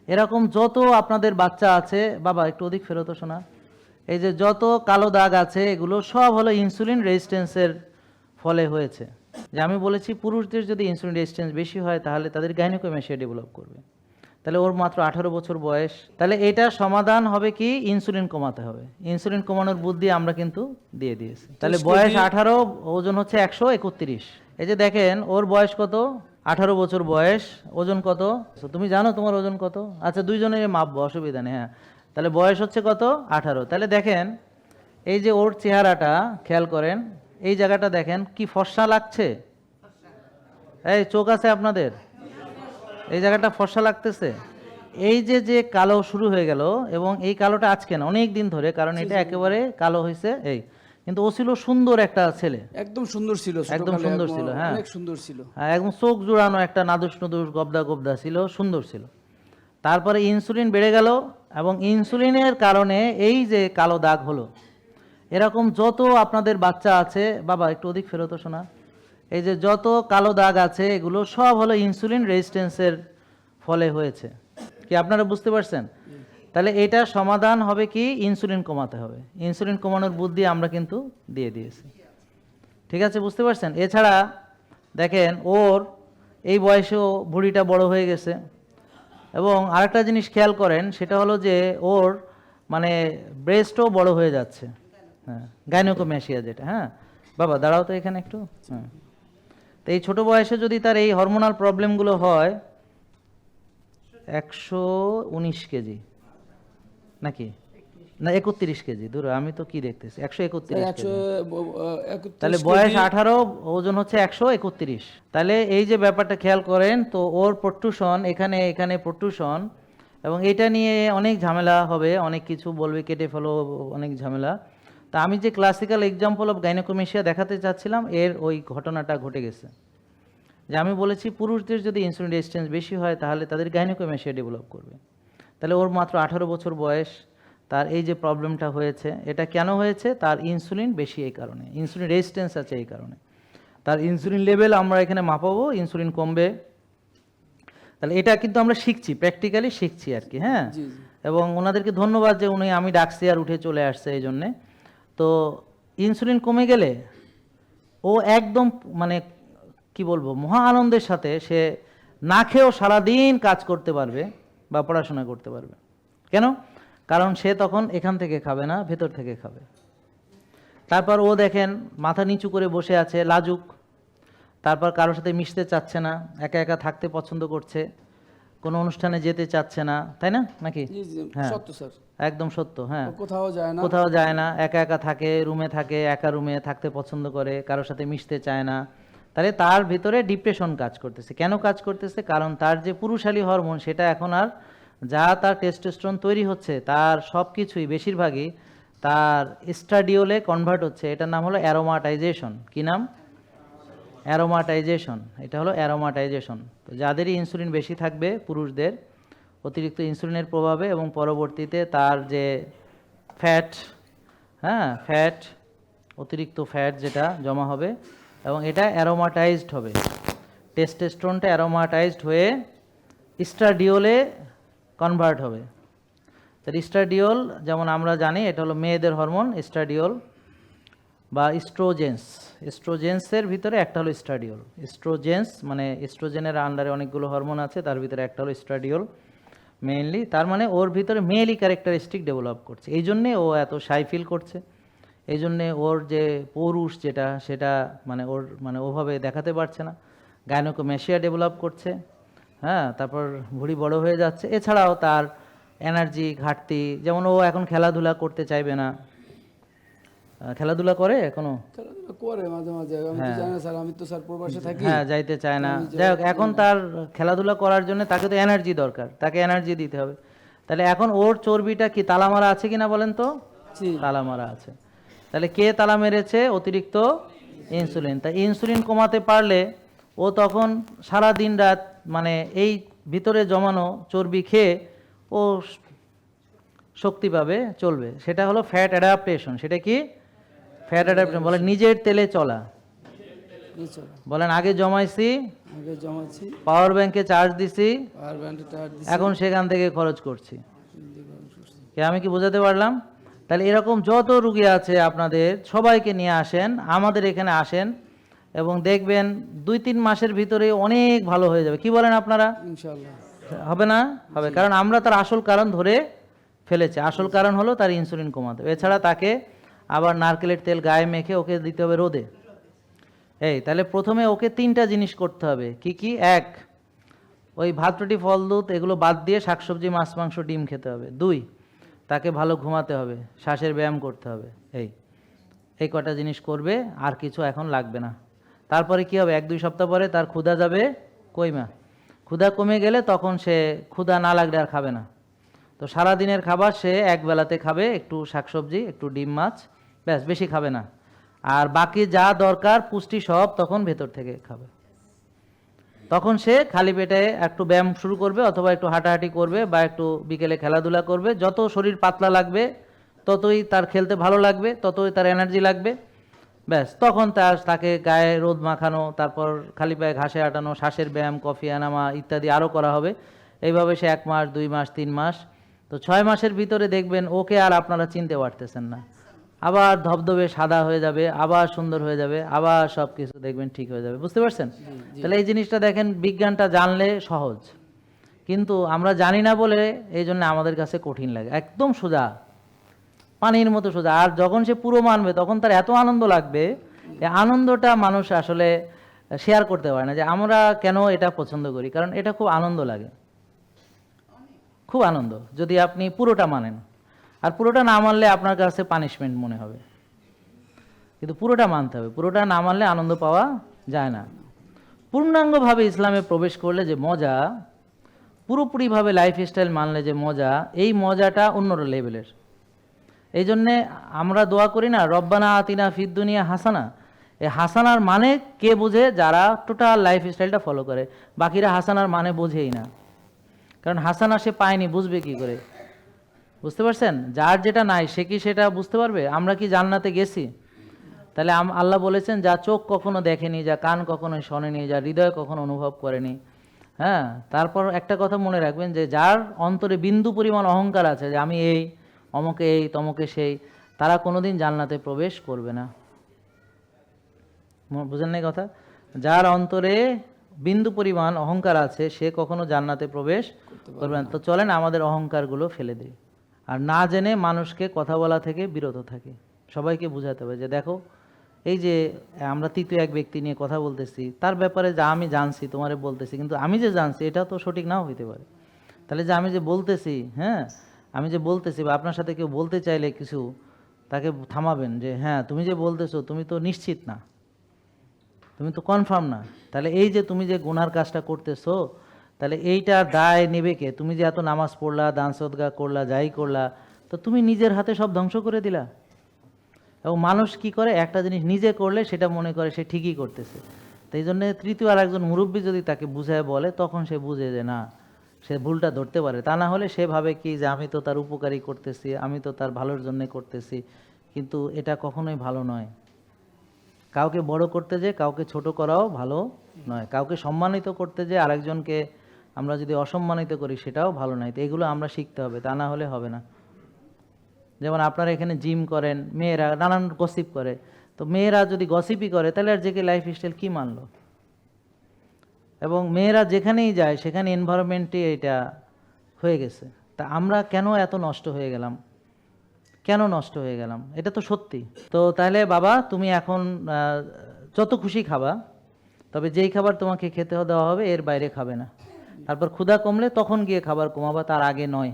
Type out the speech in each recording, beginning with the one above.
এরকম যত আপনাদের বাচ্চা আছে, বাবা একটু অধিক ফেরত শোনা, এই যে যত কালো দাগ আছে এগুলো সব হলো ইনসুলিন রেজিস্ট্যান্সের ফলে হয়েছে। যে আমি বলেছি পুরুষদের যদি ইনসুলিন রেজিস্ট্যান্স বেশি হয় তাহলে তাদের গাইনোকোমেশিয়া ডেভেলপ করবে। তাহলে ওর মাত্র 18 বছর বয়স, তাহলে এটা সমাধান হবে কি ইনসুলিন কমাতে হবে। ইনসুলিন কমানোর বুদ্ধি আমরা কিন্তু দিয়ে দিয়েছি। তাহলে বয়স 18, ওজন হচ্ছে 131। এই যে দেখেন ওর বয়স কত, 18 বছর বয়স, ওজন কত তুমি জানো তোমার ওজন কত? আচ্ছা দুইজনের মাপবো, অসুবিধা নেই। হ্যাঁ, তাহলে বয়স হচ্ছে কত 18। তাহলে দেখেন এই যে ওর চেহারাটা খেয়াল করেন, এই জায়গাটা দেখেন কি ফর্সা লাগছে। এই চোখ আছে আপনাদের, এই জায়গাটা ফর্সা লাগতেছে। এই যে যে কালো শুরু হয়ে গেল, এবং এই কালোটা আজকে না অনেক দিন ধরে, কারণ এটা একেবারে কালো হয়েছে এই। কিন্তু ও ছিল সুন্দর একটা ছেলে, একদম সুন্দর ছিল, একদম সুন্দর ছিল। হ্যাঁ অনেক সুন্দর ছিল, হ্যাঁ, একদম চোখ জোড়ানো একটা নাদুস নুদুস গবদা গবদা ছিল, সুন্দর ছিল। তারপরে ইনসুলিন বেড়ে গেল, এবং ইনসুলিনের কারণে এই যে কালো দাগ হলো। এরকম যত আপনাদের বাচ্চা আছে, বাবা একটু অধিক ফেরত শোনা, এই যে যত কালো দাগ আছে এগুলো সব হলো ইনসুলিন রেজিস্ট্যান্সের ফলে হয়েছে। কি আপনারা বুঝতে পারছেন? তাহলে এটা সমাধান হবে কি ইনসুলিন কমাতে হবে। ইনসুলিন কমানোর বুদ্ধি আমরা কিন্তু দিয়ে দিয়েছি। ঠিক আছে, বুঝতে পারছেন? এছাড়া দেখেন ওর এই বয়সেও ভুঁড়িটা বড় হয়ে গেছে। এবং আরেকটা জিনিস খেয়াল করেন, সেটা হলো যে ওর মানে ব্রেস্টও বড় হয়ে যাচ্ছে। হ্যাঁ, গাইনোকোমেশিয়া যেটা। হ্যাঁ বাবা দাঁড়াও তো এখানে একটু। হ্যাঁ, তো এই ছোটো বয়সে যদি তার এই হরমোনাল প্রবলেমগুলো হয়, 119 কেজি নাকি না 31 কেজি, দূর আমি তো কি দেখতেছি 131 কেজি। তাহলে বয়স 18, ওজন হচ্ছে 131। তাহলে এই যে ব্যাপারটা খেয়াল করেন, তো ওর প্রোট্রুশন এখানে এখানে প্রোট্রুশন, এবং এটা নিয়ে অনেক ঝামেলা হবে, অনেক কিছু বলবে কেটে ফেলো, অনেক ঝামেলা। তা আমি যে ক্লাসিক্যাল এক্সাম্পল অফ গাইনোকোমেশিয়া দেখাতে চাচ্ছিলাম, এর ওই ঘটনাটা ঘটে গেছে। যে আমি বলেছি পুরুষদের যদি ইনসুলিন রেজিস্ট্যান্স বেশি হয় তাহলে তাদের গাইনোকোমেশিয়া ডেভেলপ করবে। তাহলে ওর মাত্র 18 বছর বয়স, তার এই যে প্রবলেমটা হয়েছে, এটা কেন হয়েছে? তার ইনসুলিন বেশি এই কারণে, ইনসুলিন রেজিস্ট্যান্স আছে এই কারণে। তার ইনসুলিন লেভেল আমরা এখানে মাপাবো, ইনসুলিন কমবে। তাহলে এটা কিন্তু আমরা শিখছি, প্র্যাকটিক্যালি শিখছি আর কি। হ্যাঁ, এবং ওনাদেরকে ধন্যবাদ যে উনি আমি ডাকছি আর উঠে চলে আসছে এই জন্যে। তো ইনসুলিন কমে গেলে ও একদম মানে কি বলবো, মহা আনন্দের সাথে সে না খেয়েও সারাদিন কাজ করতে পারবে বা পড়াশোনা করতে পারবে। কেন? কারণ সে তখন এখান থেকে খাবে না, ভেতর থেকে খাবে। তারপর ও দেখেন মাথা নিচু করে বসে আছে, লাজুক। তারপর কারোর সাথে মিশতে চাচ্ছে না, একা একা থাকতে পছন্দ করছে, কোনো অনুষ্ঠানে যেতে চাচ্ছে না, তাই না নাকি? হ্যাঁ সত্য স্যার, একদম সত্য। হ্যাঁ, কোথাও যায় না, কোথাও যায় না, একা একা থাকে, রুমে থাকে, একা রুমে থাকতে পছন্দ করে, কারোর সাথে মিশতে চায় না। তাহলে তার ভিতরে ডিপ্রেশন কাজ করতেছে। কেন কাজ করতেছে? কারণ তার যে পুরুষালী হরমোন সেটা এখন আর, যা তার টেস্টোস্টেরন তৈরি হচ্ছে তার সব কিছুই বেশিরভাগই তার এস্ট্রাডিওলে কনভার্ট হচ্ছে। এটার নাম হলো অ্যারোমাটাইজেশন। কি নাম? অ্যারোমাটাইজেশন। এটা হলো অ্যারোমাটাইজেশন। তো যাদেরই ইনসুলিন বেশি থাকবে পুরুষদের, অতিরিক্ত ইনসুলিনের প্রভাবে, এবং পরবর্তীতে তার যে ফ্যাট, হ্যাঁ ফ্যাট, অতিরিক্ত ফ্যাট যেটা জমা হবে, এবং এটা অ্যারোমাটাইজড হবে। টেস্টোস্টেরনটা অ্যারোমাটাইজড হয়ে ইস্ট্রাডিওলে কনভার্ট হবে। তার ইস্ট্রাডিওল যেমন আমরা জানি এটা হলো মেয়েদের হরমোন ইস্ট্রাডিওল বা ইস্ট্রোজেন্স। ইস্ট্রোজেন্সের ভিতরে একটা হলো ইস্ট্রাডিওল। ইস্ট্রোজেন্স মানে ইস্ট্রোজেনের আন্ডারে অনেকগুলো হরমোন আছে, তার ভিতরে একটা হলো ইস্ট্রাডিওল মেইনলি। তার মানে ওর ভিতরে মেইলি ক্যারেক্টারিস্টিক ডেভেলপ করছে, এই জন্যে ও এত শাই ফিল করছে। এই জন্যে ওর যে পৌরুষ যেটা সেটা মানে ওর মানে ওভাবে দেখাতে পারছে না, গাইনোকোমেশিয়া ডেভেলপ করছে। হ্যাঁ, তারপর ভুঁড়ি বড় হয়ে যাচ্ছে। এছাড়াও তার এনার্জি ঘাটতি, যেমন ও এখন খেলাধুলা করতে চাইবে না। খেলাধুলা করে এখনো? করে মাঝে মাঝে, আমি তো জানি না স্যার, আমি তো স্যার প্রবাসে থাকি। হ্যাঁ, যাইতে চায় না। যাই হোক, এখন তার খেলাধুলা করার জন্য তাকে তো এনার্জি দরকার, তাকে এনার্জি দিতে হবে। তাহলে এখন ওর চর্বিটা কি তালা মারা আছে কিনা বলেন তো? তালা মারা আছে। তাহলে কে তালা মেরেছে? অতিরিক্ত ইনসুলিন। তাই ইনসুলিন কমাতে পারলে ও তখন সারা দিন রাত মানে এই ভিতরে জমানো চর্বি খেয়ে ও শক্তি পাবে, চলবে। সেটা হলো ফ্যাট অ্যাডাপ্টেশন। সেটা কি? ফ্যাট অ্যাডাপ্টেশন বলে নিজের তেলে চলা। ইনশাআল্লাহ। বলেন আগে জমাইছি, আগে জমাচ্ছি, পাওয়ার ব্যাংকে চার্জ দিছি, পাওয়ার ব্যাংকে টায়ার দিছি, এখন সেখান থেকে খরচ করছি। আমি কি বোঝাতে পারলাম? তাহলে এরকম যত রুগী আছে আপনাদের সবাইকে নিয়ে আসেন, আমাদের এখানে আসেন, এবং দেখবেন 2-3 মাসের ভিতরে অনেক ভালো হয়ে যাবে। কি বলেন আপনারা? ইনশাআল্লাহ। হবে না? হবে, কারণ আমরা তার আসল কারণ ধরে ফেলেছি। আসল কারণ হলো তার ইনসুলিন কমাতে হবে। এছাড়া তাকে আবার নারকেলের তেল গায়ে মেখে ওকে দিতে হবে রোদে। তাহলে প্রথমে ওকে 3টা জিনিস করতে হবে। কি কি? 1, ওই ভাত রুটি ফল দুধ এগুলো বাদ দিয়ে শাকসবজি মাছ মাংস ডিম খেতে হবে। 2, তাকে ভালো ঘুমাতে হবে, শ্বাসের ব্যায়াম করতে হবে। এই কটা জিনিস করবে, আর কিছু এখন লাগবে না। তারপরে কি হবে? 1-2 সপ্তাহ পরে তার ক্ষুধা যাবে কইমা। ক্ষুধা কমে গেলে তখন সে ক্ষুধা না লাগলে আর খাবে না। তো সারাদিনের খাবার সে এক বেলাতে খাবে, একটু শাকসবজি, একটু ডিম মাছ, ব্যাস, বেশি খাবে না। আর বাকি যা দরকার পুষ্টি সব তখন ভেতর থেকে খাবে। তখন সে খালি পেটে একটু ব্যায়াম শুরু করবে, অথবা একটু হাঁটাহাঁটি করবে, বা একটু বিকেলে খেলাধুলা করবে। যত শরীর পাতলা লাগবে ততই তার খেলতে ভালো লাগবে, ততই তার এনার্জি লাগবে। ব্যাস, তখন তাকে গায়ে রোদ মাখানো, তারপর খালি পায়ে ঘাসে আটানো, শ্বাসের ব্যায়াম, কফি আনামা ইত্যাদি আরও করা হবে। এইভাবে সে 1 মাস, 2 মাস, 3 মাস, তো 6 মাসের ভিতরে দেখবেন ওকে আর আপনারা চিনতে পারতেছেন না। আবার ধবধবে সাদা হয়ে যাবে, আবার সুন্দর হয়ে যাবে, আবার সব কিছু দেখবেন ঠিক হয়ে যাবে। বুঝতে পারছেন? তাহলে এই জিনিসটা দেখেন, বিজ্ঞানটা জানলে সহজ, কিন্তু আমরা জানি না বলে এই জন্য আমাদের কাছে কঠিন লাগে। একদম সোজা, পানির মতো সোজা। আর যখন সে পুরো মানবে তখন তার এত আনন্দ লাগবে, এই আনন্দটা মানুষ আসলে শেয়ার করতে পারে না। যে আমরা কেন এটা পছন্দ করি, কারণ এটা খুব আনন্দ লাগে, খুব আনন্দ, যদি আপনি পুরোটা মানেন। আর পুরোটা না মানলে আপনার কাছে পানিশমেন্ট মনে হবে, কিন্তু পুরোটা মানতে হবে। পুরোটা না মানলে আনন্দ পাওয়া যায় না। পূর্ণাঙ্গভাবে ইসলামে প্রবেশ করলে যে মজা, পুরোপুরিভাবে লাইফস্টাইল মানলে যে মজা, এই মজাটা অন্য লেভেলের। এই জন্যে আমরা দোয়া করি না, রব্বানা আতিনা ফিদ দুনিয়া হাসানা। এই হাসানার মানে কে বোঝে? যারা টোটাল লাইফস্টাইলটা ফলো করে। বাকিরা হাসানার মানে বোঝেই না, কারণ হাসানা সে পায়নি, বুঝবে কি করে? বুঝতে পারছেন? যার যেটা নাই সে কি সেটা বুঝতে পারবে? আমরা কি জান্নাতে গেছি? তাহলে আল্লাহ বলেছেন, যা চোখ কখনো দেখেনি, যা কান কখনো শোনেনি, যা হৃদয় কখনো অনুভব করেনি। হ্যাঁ, তারপর একটা কথা মনে রাখবেন, যে যার অন্তরে বিন্দু পরিমাণ অহংকার আছে, যে আমি এই, অমকে এই, তমকে সেই, তারা কোনোদিন জান্নাতে প্রবেশ করবে না। বুঝেন না কথা? যার অন্তরে বিন্দু পরিমাণ অহংকার আছে সে কখনো জান্নাতে প্রবেশ করবে না। তো চলেন আমাদের অহংকারগুলো ফেলে দিই, আর না জেনে মানুষকে কথা বলা থেকে বিরত থাকি। সবাইকে বোঝাতে হবে যে দেখো, এই যে আমরা তৃতীয় এক ব্যক্তি নিয়ে কথা বলতেছি, তার ব্যাপারে যা আমি জানছি তোমারে বলতেছি, কিন্তু আমি যে জানছি এটা তো সঠিক নাও হইতে পারে। তাহলে যে আমি যে বলতেছি, হ্যাঁ, আমি যে বলতেছি, বা আপনার সাথে কেউ বলতে চাইলে কিছু, তাকে থামাবেন যে হ্যাঁ তুমি যে বলতেছো তুমি তো নিশ্চিত না, তুমি তো কনফার্ম না। তাহলে এই যে তুমি যে গুনার কাজটা করতেছো, তাহলে এইটা দায় নেবে কে? তুমি যে এত নামাজ পড়লা, দান সদকা করলা, যাই করলা, তো তুমি নিজের হাতে সব ধ্বংস করে দিলা। এবং মানুষ কি করে, একটা জিনিস নিজে করলে সেটা মনে করে সে ঠিকই করতেছে। তাই জন্য তৃতীয় আর একজন মুরব্বী যদি তাকে বুঝায় বলে, তখন সে বুঝে যে না, সে ভুলটা ধরতে পারে। তা না হলে সে ভাবে কি যে আমি তো তার উপকারী করতেছি, আমি তো তার ভালোর জন্য করতেছি, কিন্তু এটা কখনোই ভালো নয়। কাউকে বড় করতে যে কাউকে ছোট করাও ভালো নয়। কাউকে সম্মানিত করতে যে আরেকজনকে আমরা যদি অসম্মানিত করি সেটাও ভালো নয়। তো এগুলো আমরা শিখতে হবে, তা না হলে হবে না। যেমন আপনারা এখানে জিম করেন, মেয়েরা নানান গসিপ করে, তো মেয়েরা যদি গসিপই করে তাহলে আর জেকে লাইফস্টাইল কী মানলো? এবং মেয়েরা যেখানেই যায় সেখানে এনভায়রনমেন্টে এটা হয়ে গেছে। তা আমরা কেন এত নষ্ট হয়ে গেলাম? কেন নষ্ট হয়ে গেলাম? এটা তো সত্যি। তো তাহলে বাবা তুমি এখন যত খুশি খাবা, তবে যেই খাবার তোমাকে খেতে দেওয়া হবে এর বাইরে খাবে না। তারপর ক্ষুধা কমলে তখন গিয়ে খাবার কমাবা, তার আগে নয়।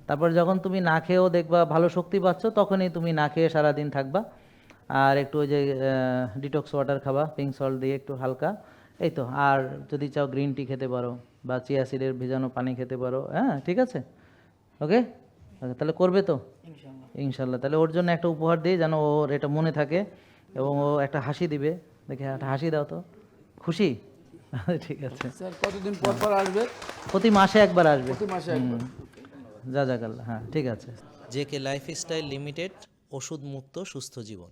তারপর যখন তুমি না খেয়েও দেখবা ভালো শক্তি পাচ্ছ, তখনই তুমি না খেয়ে সারাদিন থাকবা। আর একটু ওই যে ডিটক্স ওয়াটার খাবা, পিঙ্ক সল্ট দিয়ে একটু হালকা, এই তো। আর যদি চাও গ্রিন টি খেতে পারো, বা চিয়া সিডের ভেজানো পানি খেতে পারো। হ্যাঁ, ঠিক আছে, ওকে। তাহলে করবে তো ইনশাল্লাহ। তাহলে ওর জন্য একটা উপহার দিই, যেন ওর এটা মনে থাকে, এবং ও একটা হাসি দিবে। দেখে একটা হাসি দাও তো, খুশি? ঠিক আছে স্যার, কতদিন পর পর আসবে? প্রতি মাসে একবার আসবে। প্রতি মাসে একবার। জাজাকাল্লাহ। হ্যাঁ, ঠিক আছে। জেকে লাইফস্টাইল লিমিটেড, ওষুধ মুক্ত সুস্থ জীবন।